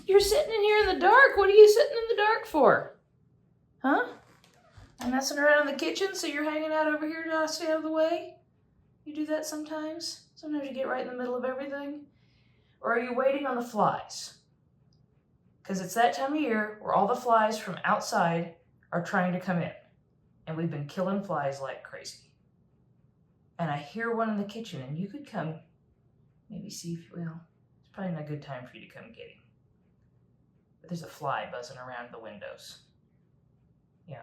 You're sitting in here in the dark. What are you sitting in the dark for? Huh? I'm messing around in the kitchen, so you're hanging out over here to stay out of the way? You do that sometimes? Sometimes you get right in the middle of everything? Or are you waiting on the flies? Because it's that time of year where all the flies from outside are trying to come in. And we've been killing flies like crazy. And I hear one in the kitchen, and you could come, maybe see if, well, it's probably not a good time for you to come get him. But there's a fly buzzing around the windows. Yeah.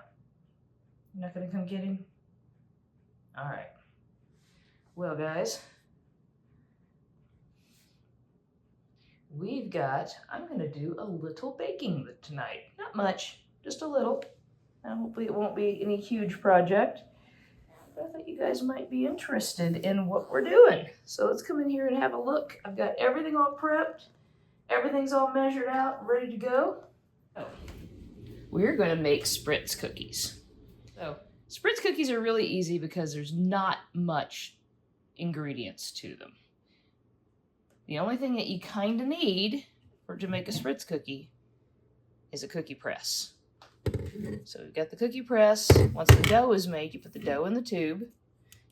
You're not gonna come get him? All right. Well, guys, I'm gonna do a little baking tonight. Not much, just a little. And hopefully it won't be any huge project. But I thought you guys might be interested in what we're doing. So let's come in here and have a look. I've got everything all prepped. Everything's all measured out, ready to go. Oh, we're gonna make Spritz cookies. So Spritz cookies are really easy because there's not much ingredients to them. The only thing that you kind of need to make a Spritz cookie is a cookie press. So we've got the cookie press. Once the dough is made, you put the dough in the tube.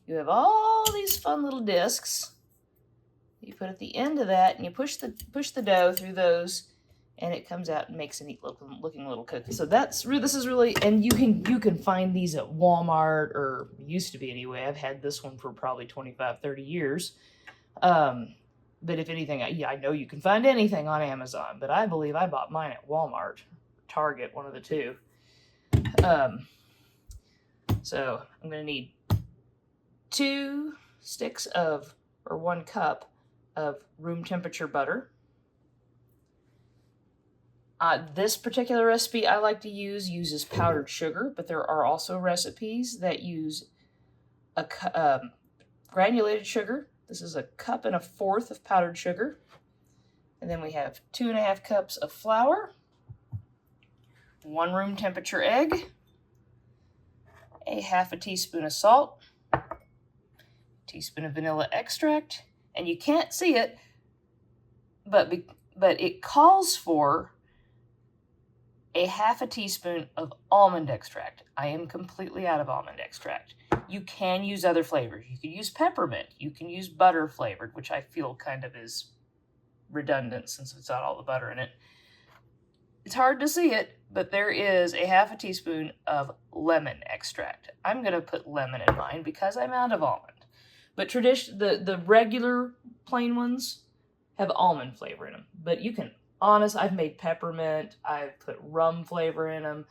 You have all these fun little discs. You put at the end of that, and you push the dough through those, and it comes out and makes a neat looking little cookie. So this is really, and you can find these at Walmart, or used to be anyway. I've had this one for probably 25, 30 years. But if anything, I know you can find anything on Amazon, but I believe I bought mine at Walmart, Target, one of the two. So I'm going to need 2 sticks of, or 1 cup of room temperature butter. This particular recipe I like to uses powdered sugar, but there are also recipes that use granulated sugar. This is 1 1/4 cups of powdered sugar. And then we have 2½ cups of flour, 1 room temperature egg, 1/2 teaspoon of salt, a teaspoon of vanilla extract, and you can't see it, but it calls for 1/2 teaspoon of almond extract. I am completely out of almond extract. You can use other flavors. You can use peppermint. You can use butter flavored, which I feel kind of is redundant since it's got all the butter in it. It's hard to see it, but there is 1/2 teaspoon of lemon extract. I'm going to put lemon in mine because I'm out of almond. But the regular plain ones have almond flavor in them. But you can, I've made peppermint. I've put rum flavor in them.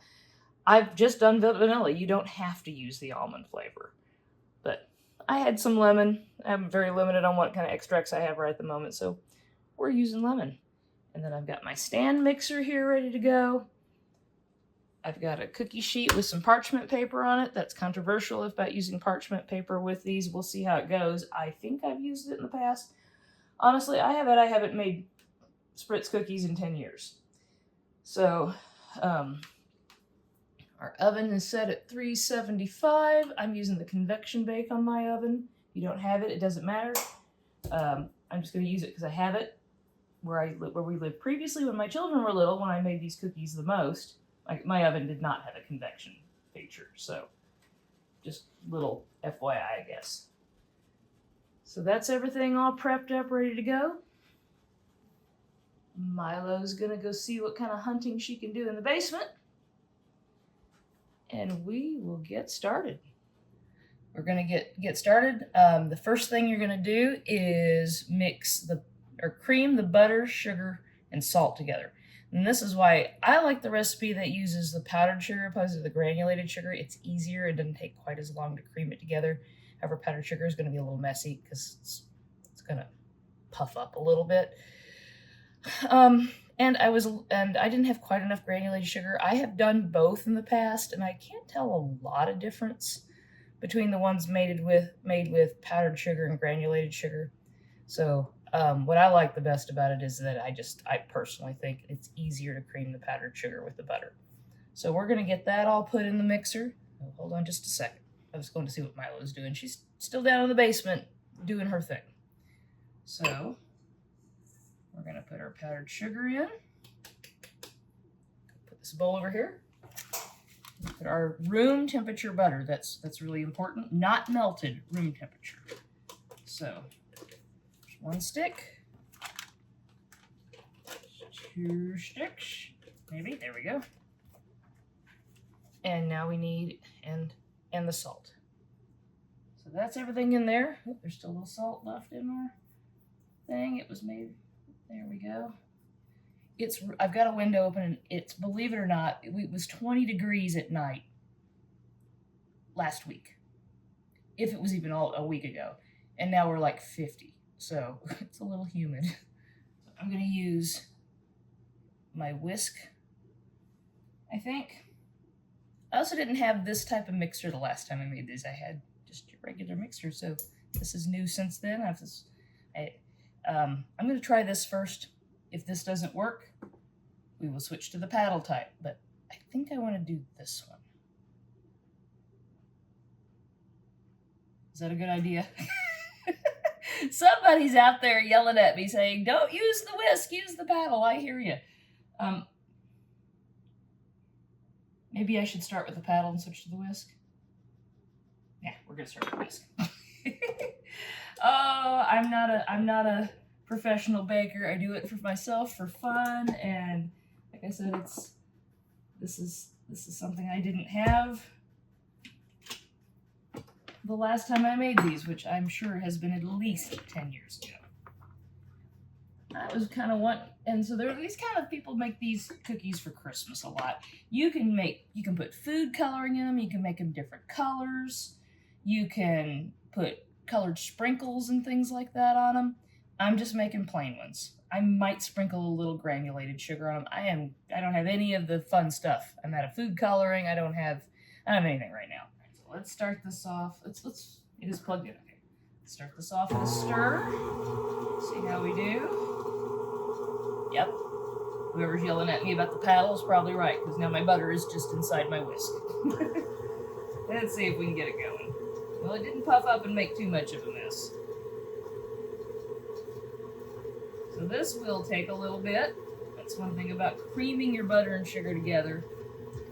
I've just done vanilla. You don't have to use the almond flavor. But I had some lemon. I'm very limited on what kind of extracts I have right at the moment, so we're using lemon. And then I've got my stand mixer here ready to go. I've got a cookie sheet with some parchment paper on it. That's controversial about using parchment paper with these. We'll see how it goes. I think I've used it in the past. Honestly, I haven't made Spritz cookies in 10 years. So, our oven is set at 375. I'm using the convection bake on my oven. If you don't have it, it doesn't matter. I'm just going to use it because I have it where we lived previously when my children were little, when I made these cookies the most. My oven did not have a convection feature, so just little FYI, I guess. So that's everything all prepped up, ready to go. Milo's going to go see what kind of hunting she can do in the basement. And we will get started. We're going to get started. The first thing you're going to do is cream the butter, sugar, and salt together. And this is why I like the recipe that uses the powdered sugar opposed to the granulated sugar. It's easier. It doesn't take quite as long to cream it together. However, powdered sugar is going to be a little messy because it's going to puff up a little bit. And I didn't have quite enough granulated sugar. I have done both in the past, and I can't tell a lot of difference between the ones made with powdered sugar and granulated sugar. So what I like the best about it is that I personally think it's easier to cream the powdered sugar with the butter. So we're going to get that all put in the mixer. Oh, hold on just a second. I was going to see what Milo's doing. She's still down in the basement doing her thing. So we're going to put our powdered sugar in. this bowl over here. Put our room temperature butter. That's really important. Not melted, room temperature. So, one stick. 2 sticks. Maybe. There we go. And now we need and the salt. So that's everything in there. Oh, there's still a little salt left in our thing. It was made. There we go. I've got a window open, and it's, believe it or not, it was 20 degrees at night last week. If it was even a week ago. And now we're like 50. So it's a little humid. I'm going to use my whisk, I think. I also didn't have this type of mixer the last time I made these. I had just your regular mixer, so this is new since then. I'm going to try this first. If this doesn't work, we will switch to the paddle type, but I think I want to do this one. Is that a good idea? Somebody's out there yelling at me saying, don't use the whisk, use the paddle. I hear you. Maybe I should start with the paddle and switch to the whisk. Yeah, we're gonna start with the whisk. Oh, I'm not a professional baker. I do it for myself for fun, and like I said, this is something I didn't have the last time I made these, which I'm sure has been at least 10 years ago. I was kind of and so there are these kind of people make these cookies for Christmas a lot. You can put food coloring in them. You can make them different colors. You can put colored sprinkles and things like that on them. I'm just making plain ones. I might sprinkle a little granulated sugar on them. I don't have any of the fun stuff. I'm out of food coloring. I don't have anything right now. So let's start this off. It is plugged in. Okay. Let's start this off with a stir. See how we do. Yep. Whoever's yelling at me about the paddle is probably right, because now my butter is just inside my whisk. Let's see if we can get it going. Well, it didn't puff up and make too much of a mess. So this will take a little bit. That's one thing about creaming your butter and sugar together.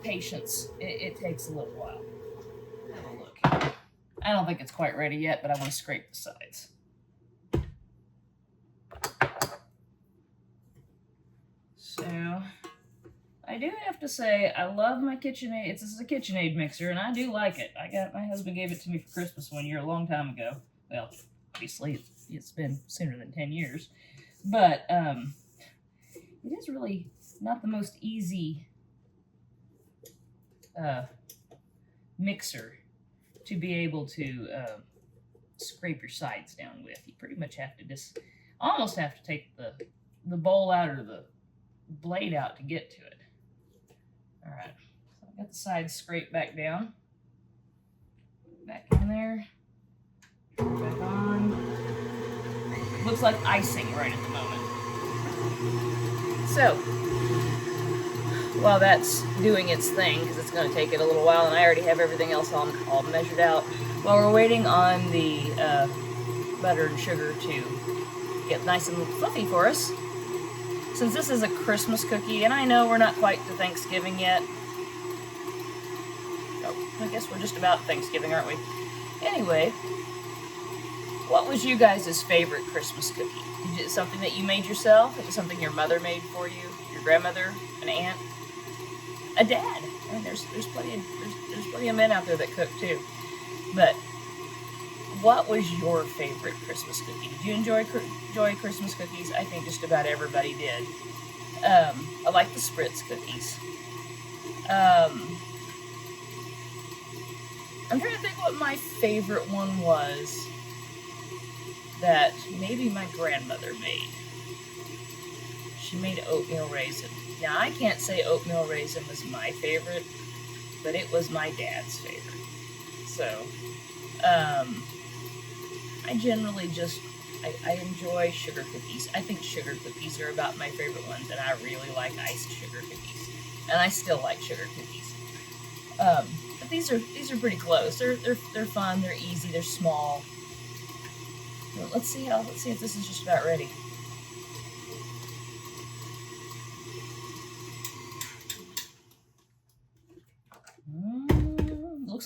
Patience. It takes a little while. Have a look. I don't think it's quite ready yet, but I want to scrape the sides. So, I do have to say, I love my KitchenAid. This is a KitchenAid mixer, and I do like it. My husband gave it to me for Christmas one year, a long time ago. Well, obviously, it's been sooner than 10 years. But, it is really not the most easy mixer to be able to scrape your sides down with. You pretty much have to almost have to take the bowl out or the blade out to get to it. All right, so I've got the sides scraped back down. Back in there. Back on. Looks like icing right at the moment. So, while that's doing its thing, because it's going to take it a little while, and I already have everything else all measured out, while we're waiting on the butter and sugar to get nice and fluffy for us, since this is a Christmas cookie, and I know we're not quite to Thanksgiving yet. Oh, I guess we're just about Thanksgiving, aren't we? Anyway, what was you guys' favorite Christmas cookie? Is it something that you made yourself? Is it something your mother made for you? Your grandmother? An aunt? A dad? I mean, there's plenty of men out there that cook too. But what was your favorite Christmas cookie? Did you enjoy Christmas cookies? I think just about everybody did. I like the Spritz cookies. I'm trying to think what my favorite one was that maybe my grandmother made. She made oatmeal raisin. Now, I can't say oatmeal raisin was my favorite, but it was my dad's favorite. So, I generally I enjoy sugar cookies. I think sugar cookies are about my favorite ones, and I really like iced sugar cookies. And I still like sugar cookies. But these are pretty close. They're fun, they're easy, they're small. Well, let's see if this is just about ready.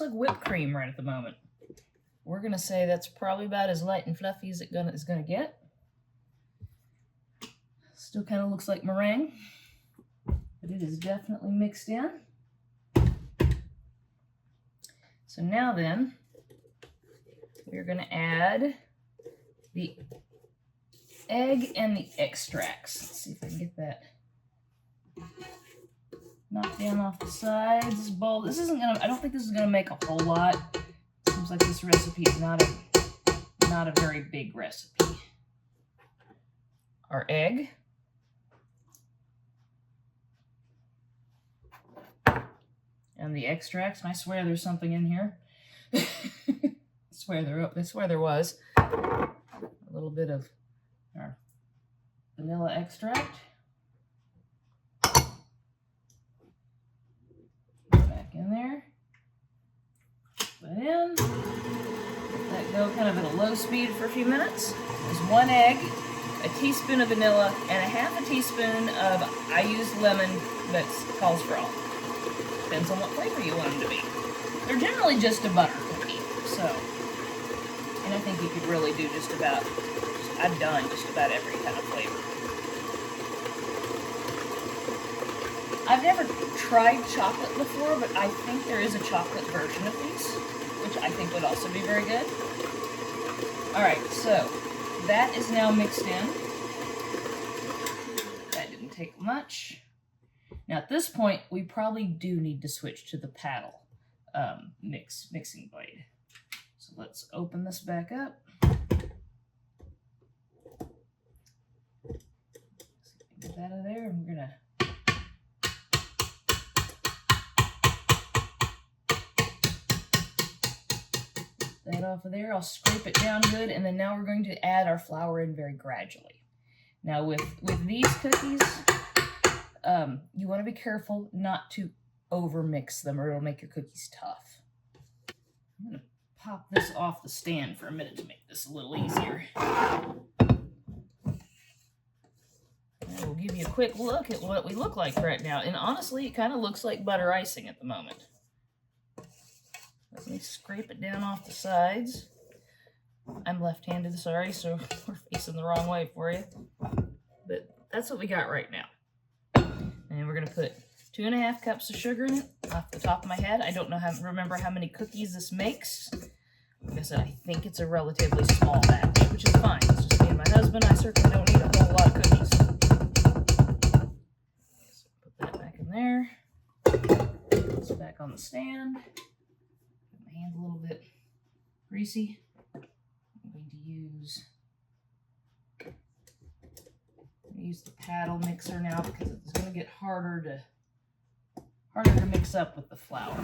like whipped cream right at the moment. We're gonna say that's probably about as light and fluffy as it's gonna get. Still kind of looks like meringue, but it is definitely mixed in. So now then, we're gonna add the egg and the extracts. Let's see if I can get that knocked down off the sides. This bowl, this isn't gonna, I don't think this is gonna make a whole lot. Seems like this recipe is not a very big recipe. Our egg. And the extracts, and I swear there's something in here. I swear there was. A little bit of our vanilla extract. Back in there. Put it in. Let that go kind of at a low speed for a few minutes. There's 1 egg, a teaspoon of vanilla, and a half a teaspoon of, I use lemon, but calls for all. Depends on what flavor you want them to be. They're generally just a butter cookie, so. And I think you could really do just about, I've done just about every kind of flavor. I've never tried chocolate before, but I think there is a chocolate version of these, which I think would also be very good. Alright, so that is now mixed in. That didn't take much. Now at this point, we probably do need to switch to the paddle mixing blade. So let's open this back up. Get that out of there, and we're gonna that off of there. I'll scrape it down good, and then now we're going to add our flour in very gradually. Now with these cookies, you want to be careful not to over mix them, or it'll make your cookies tough. I'm going to pop this off the stand for a minute to make this a little easier. I will give you a quick look at what we look like right now, and honestly, it kind of looks like butter icing at the moment. Let me scrape it down off the sides. I'm left-handed, sorry, so we're facing the wrong way for you. But that's what we got right now. And we're going to put 2.5 cups of sugar in it off the top of my head. I don't remember how many cookies this makes. Like I said, I think it's a relatively small batch, which is fine. It's just me and my husband. I certainly don't need a whole lot of cookies. So put that back in there. Put this back on the stand. My hand's a little bit greasy. I'm going to use the paddle mixer now because it's going to get harder to mix up with the flour.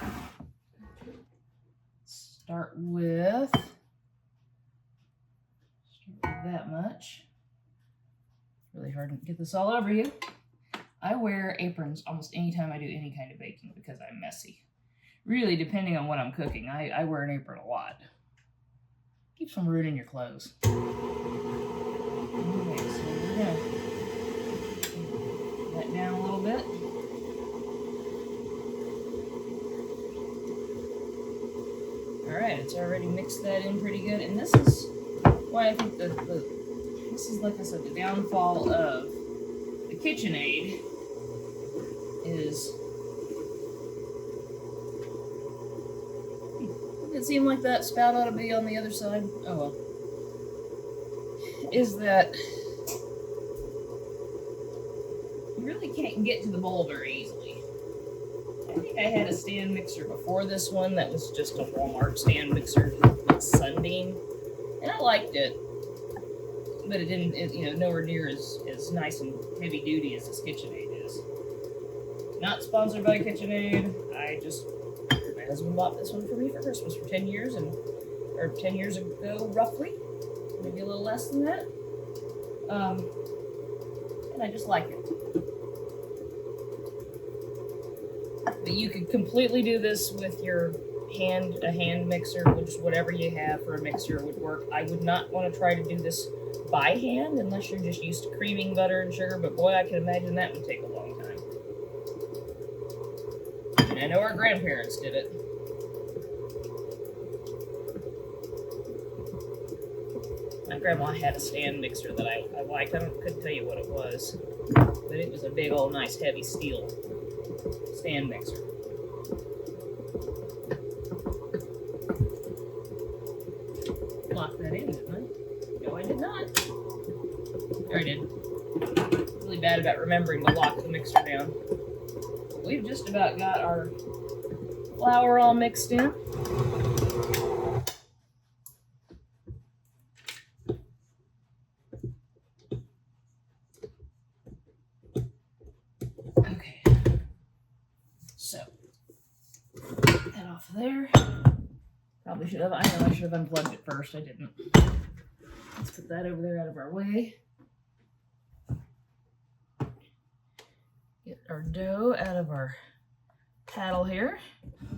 Start with that much. Really hard to get this all over you. I wear aprons almost anytime I do any kind of baking because I'm messy. Really, depending on what I'm cooking, I wear an apron a lot. Keeps from ruining your clothes. Okay, so we're gonna let down a little bit. Alright, it's already mixed that in pretty good, and this is why I think this is, like I said, the downfall of the KitchenAid is it seemed like that spout ought to be on the other side. Oh well. Is that you really can't get to the bowl very easily. I think I had a stand mixer before this one that was just a Walmart stand mixer with Sunbeam, and I liked it, but it didn't, nowhere near as nice and heavy duty as this KitchenAid is. Not sponsored by KitchenAid. My husband bought this one for me for Christmas for 10 years, or 10 years ago, roughly. Maybe a little less than that. And I just like it. But you could completely do this with a hand mixer, which whatever you have for a mixer would work. I would not want to try to do this by hand unless you're just used to creaming butter and sugar, but boy, I can imagine that would take a long time. And I know our grandparents did it. grandma had a stand mixer that I liked. Couldn't tell you what it was, but it was a big old nice heavy steel stand mixer. Lock that in, didn't I? No, I did not. There I did. Really bad about remembering to lock the mixer down. We've just about got our flour all mixed in. Okay. So, that off there. Probably should have, I know I should have unplugged it first. I didn't. Let's put that over there out of our way. Get our dough out of our paddle here.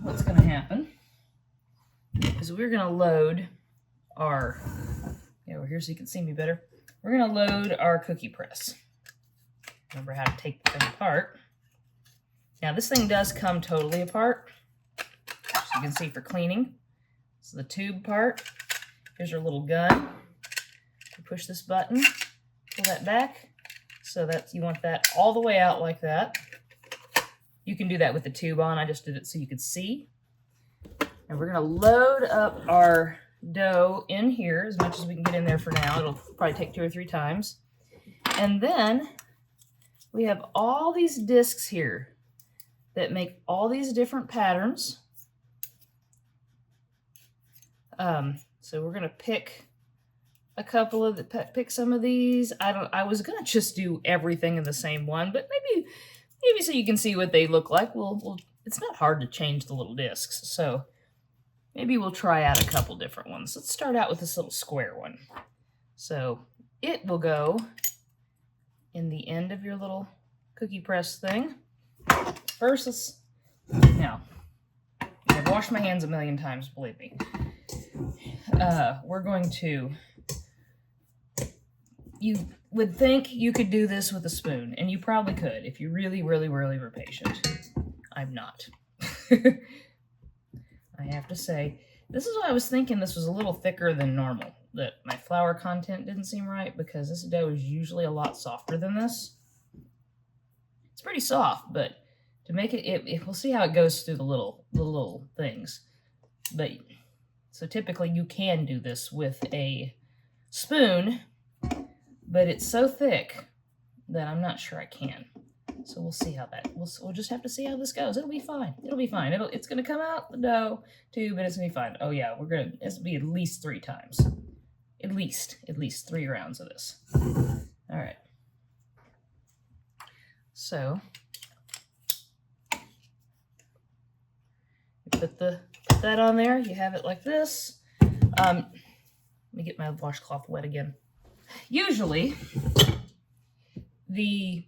What's going to happen is we're going to load our, over here so you can see me better. We're going to load our cookie press. Remember how to take the thing apart. Now this thing does come totally apart, so you can see for cleaning. So the tube part, here's our little gun. You push this button, pull that back. So you want that all the way out like that. You can do that with the tube on. I just did it so you could see. And we're gonna load up our dough in here as much as we can get in there for now. It'll probably take 2 or 3 times. And then we have all these discs here that make all these different patterns. So we're gonna pick a couple of pick some of these. I was gonna just do everything in the same one, but maybe so you can see what they look like. It's not hard to change the little discs, so maybe we'll try out a couple different ones. Let's start out with this little square one. So it will go in the end of your little cookie press thing. First, now I've washed my hands a million times, believe me. We're going to. You would think you could do this with a spoon, and you probably could if you really, really, really were patient. I'm not. I have to say, this is what I was thinking. This was a little thicker than normal. That my flour content didn't seem right because this dough is usually a lot softer than this. It's pretty soft, but to make it we'll see how it goes through the little things. But so typically you can do this with a spoon. But it's so thick that I'm not sure I can. So we'll see how that, we'll just have to see how this goes. It'll be fine. It'll be fine. It's going to come out the dough too, but it's going to be fine. Oh yeah, this will be at least 3 times. At least 3 rounds of this. All right. So you put that on there. You have it like this. Let me get my washcloth wet again. Usually, the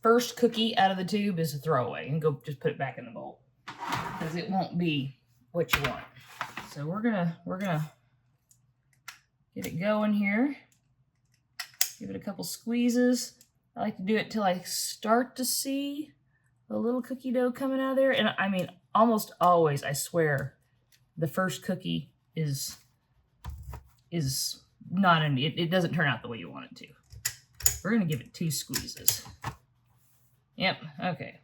first cookie out of the tube is a throwaway, and go just put it back in the bowl because it won't be what you want. So we're gonna get it going here. Give it a couple squeezes. I like to do it till I start to see the little cookie dough coming out of there. And I mean, almost always, I swear, the first cookie is not it doesn't turn out the way you want it to. We're gonna give it 2 squeezes. Yep, okay.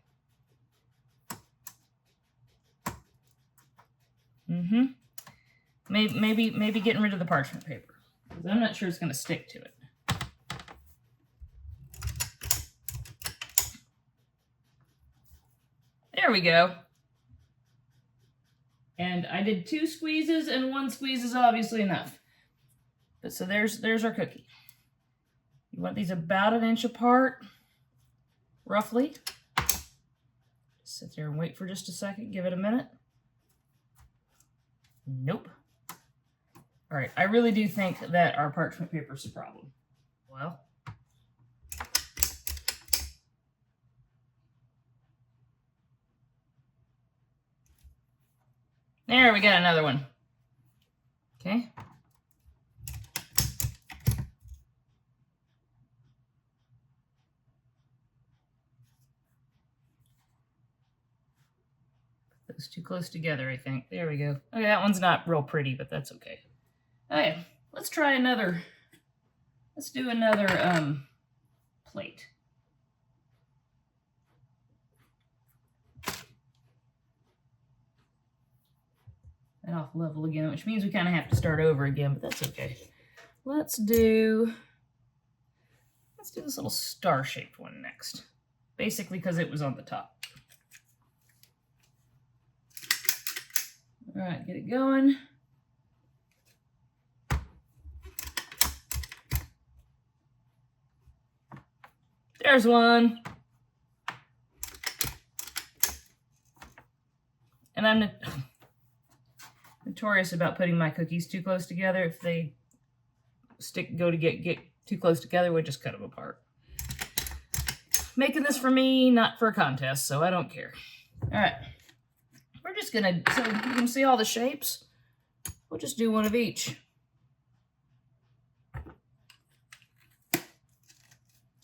Maybe getting rid of the parchment paper, because I'm not sure it's gonna stick to it. There we go. And I did 2 squeezes, and 1 squeeze is obviously enough. But so there's our cookie. You want these about 1 inch apart, roughly. Sit there and wait for just a second. Give it a minute. Nope. All right, I really do think that our parchment paper is a problem. Well, there, we got another one. Okay. Those too close together, I think. There we go. Okay, that one's not real pretty, but that's okay. Okay, let's try another, let's do another plate. And off level again, which means we kind of have to start over again, but that's okay. Let's do this little star-shaped one next. Basically because it was on the top. All right, get it going. There's one. And I'm notorious about putting my cookies too close together. If they get too close together, we just cut them apart. Making this for me, not for a contest, so I don't care. All right. We're just gonna, so you can see all the shapes. We'll just do one of each.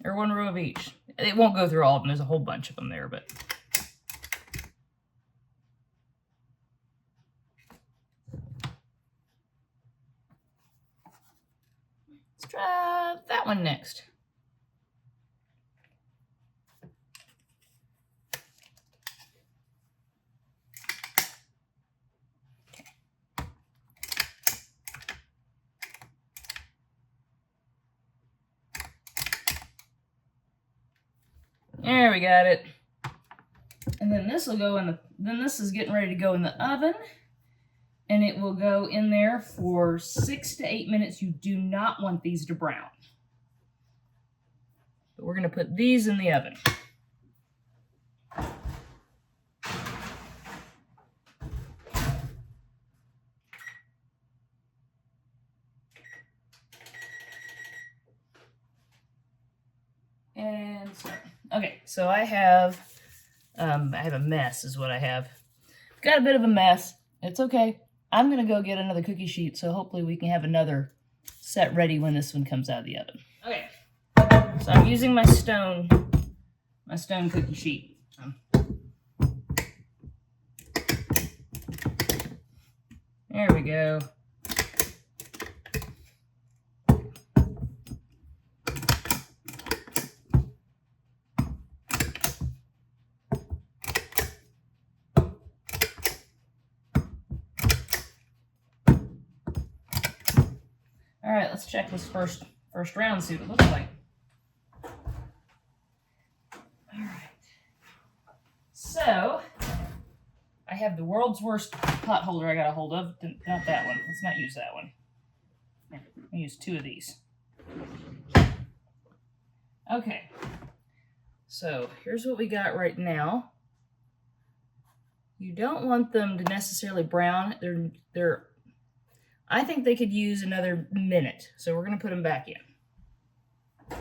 Or one row of each. It won't go through all of them. There's a whole bunch of them there, but. Let's try that one next. There we got it. And then this will go in the, then this is getting ready to go in the oven. And it will go in there for 6 to 8 minutes. You do not want these to brown. But we're going to put these in the oven. And so, okay, so I have a mess is what I have. Got a bit of a mess. It's okay. I'm going to go get another cookie sheet, so hopefully we can have another set ready when this one comes out of the oven. Okay, so I'm using my stone cookie sheet. There we go. All right, let's check this first round, see what it looks like. All right. So, I have the world's worst pot holder I got a hold of. Not that one. Let's not use that one. I'll use 2 of these. Okay. So, here's what we got right now. You don't want them to necessarily brown. I think they could use another minute, so we're going to put them back in. All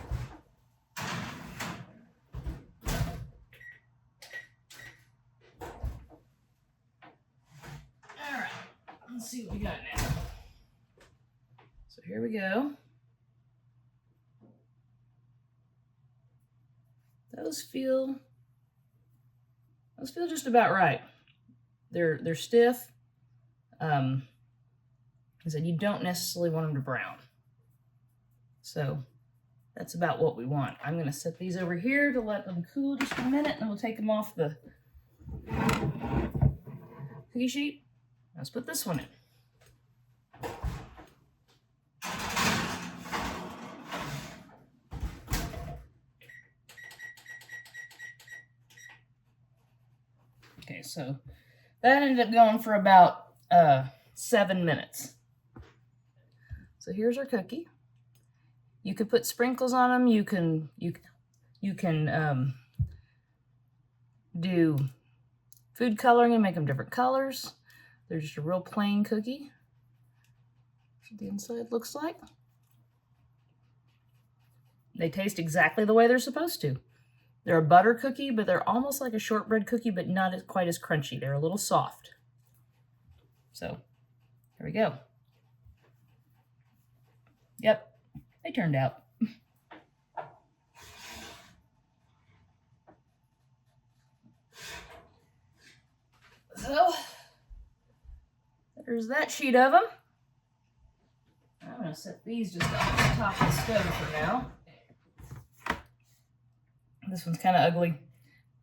right, let's see what we got now. So here we go. Those feel just about right. They're stiff. I said you don't necessarily want them to brown. So that's about what we want. I'm going to set these over here to let them cool just a minute, and then we'll take them off the cookie sheet. Let's put this one in. Okay, so that ended up going for about 7 minutes. So here's our cookie. You could put sprinkles on them. You can do food coloring and make them different colors. They're just a real plain cookie. That's what the inside looks like. They taste exactly the way they're supposed to. They're a butter cookie, but they're almost like a shortbread cookie, but not quite as crunchy. They're a little soft. So, here we go. Yep, they turned out. So, there's that sheet of them. I'm gonna set these just on the top of the stove for now. This one's kind of ugly.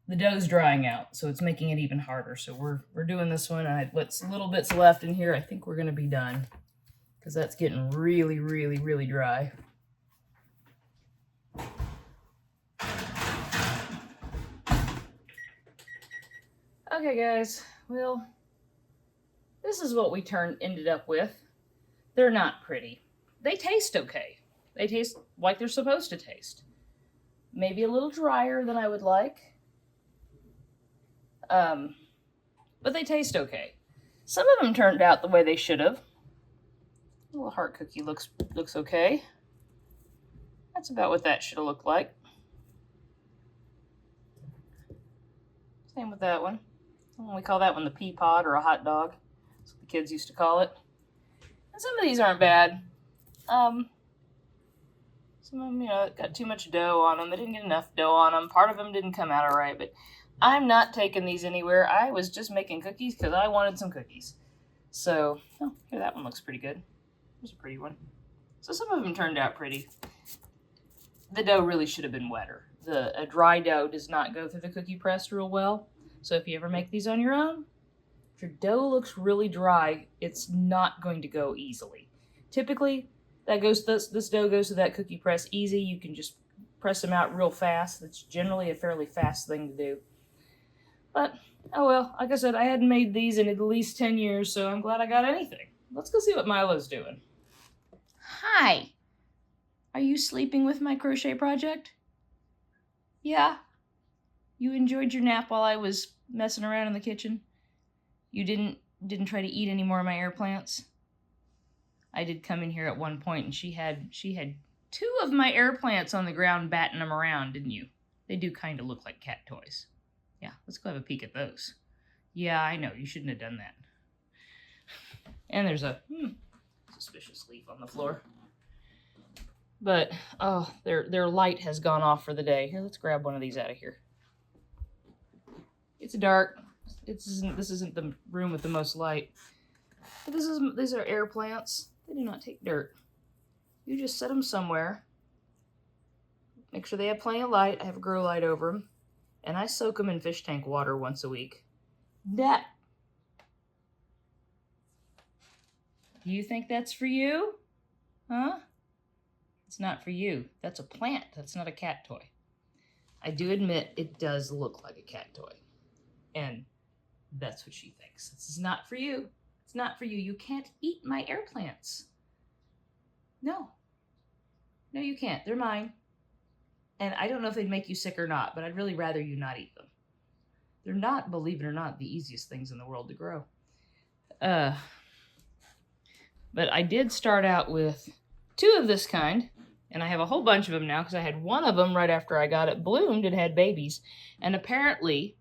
The dough's drying out, so it's making it even harder. So we're doing this one. I put little bits left in here. I think we're gonna be done because that's getting really, really, really dry. Okay, guys. Well, this is what we ended up with. They're not pretty. They taste okay. They taste like they're supposed to taste. Maybe a little drier than I would like. But they taste okay. Some of them turned out the way they should have. A little heart cookie looks okay. That's about what that should have looked like. Same with that one. We call that one the pea pod or a hot dog. That's what the kids used to call it. And some of these aren't bad. Some of them, got too much dough on them. They didn't get enough dough on them. Part of them didn't come out all right, but I'm not taking these anywhere. I was just making cookies because I wanted some cookies. So, here, that one looks pretty good. There's a pretty one. So some of them turned out pretty. The dough really should have been wetter. A dry dough does not go through the cookie press real well. So if you ever make these on your own, if your dough looks really dry, it's not going to go easily. Typically, this dough goes to that cookie press easy. You can just press them out real fast. That's generally a fairly fast thing to do. But, oh well, like I said, I hadn't made these in at least 10 years, so I'm glad I got anything. Let's go see what Milo's doing. Hi. Are you sleeping with my crochet project? Yeah. You enjoyed your nap while I was messing around in the kitchen? You didn't try to eat any more of my air plants? I did come in here at one point and she had 2 of my air plants on the ground batting them around, didn't you? They do kind of look like cat toys. Yeah, let's go have a peek at those. Yeah, I know, you shouldn't have done that. And there's a suspicious leaf on the floor. But, oh, their light has gone off for the day. Here, let's grab one of these out of here. It's dark. This isn't the room with the most light. But these are air plants. They do not take dirt. You just set them somewhere. Make sure they have plenty of light. I have a grow light over them. And I soak them in fish tank water once a week. Do you think that's for you? Huh? It's not for you. That's a plant. That's not a cat toy. I do admit it does look like a cat toy. And that's what she thinks. This is not for you. It's not for you. You can't eat my air plants. No. No, you can't. They're mine. And I don't know if they'd make you sick or not, but I'd really rather you not eat them. They're not, believe it or not, the easiest things in the world to grow. But I did start out with 2 of this kind, and I have a whole bunch of them now because I had one of them right after I got it bloomed and had babies. And apparently,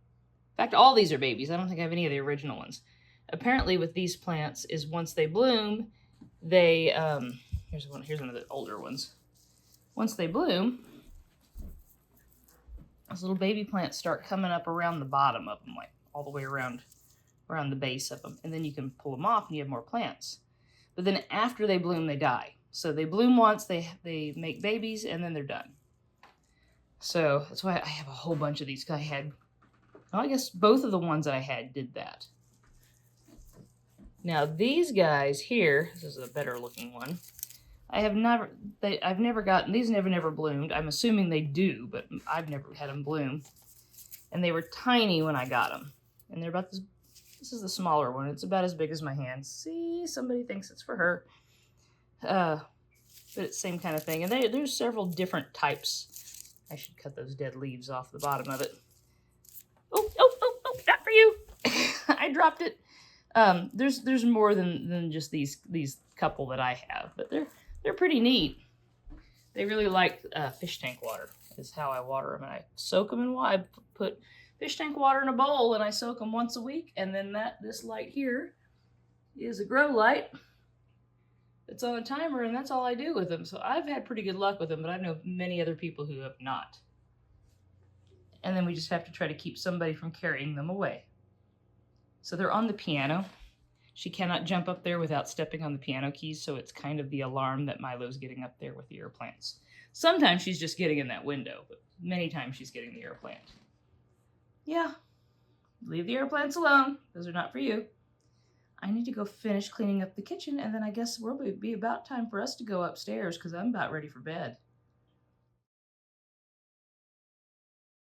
in fact, all these are babies. I don't think I have any of the original ones. Apparently, with these plants, is once they bloom, they here's one of the older ones. Once they bloom, those little baby plants start coming up around the bottom of them, like all the way around the base of them, and then you can pull them off and you have more plants. But then after they bloom, they die. So they bloom once, they make babies, and then they're done. So that's why I have a whole bunch of these. I guess both of the ones that I had did that. Now these guys here, this is a better looking one. I've never gotten, these never bloomed. I'm assuming they do, but I've never had them bloom. And they were tiny when I got them. And they're about this is the smaller one. It's about as big as my hand. See, somebody thinks it's for her. But it's the same kind of thing. And there's several different types. I should cut those dead leaves off the bottom of it. Oh, not for you. I dropped it. There's more than just these couple that I have, but they're pretty neat. They really like fish tank water is how I water them. And I soak them in water. I put fish tank water in a bowl and I soak them once a week. And then this light here is a grow light. It's on a timer and that's all I do with them. So I've had pretty good luck with them, but I know many other people who have not. And then we just have to try to keep somebody from carrying them away. So they're on the piano. She cannot jump up there without stepping on the piano keys, so it's kind of the alarm that Milo's getting up there with the air plants. Sometimes she's just getting in that window, but many times she's getting the air plant. Yeah, leave the air plants alone. Those are not for you. I need to go finish cleaning up the kitchen, and then I guess it will be about time for us to go upstairs because I'm about ready for bed.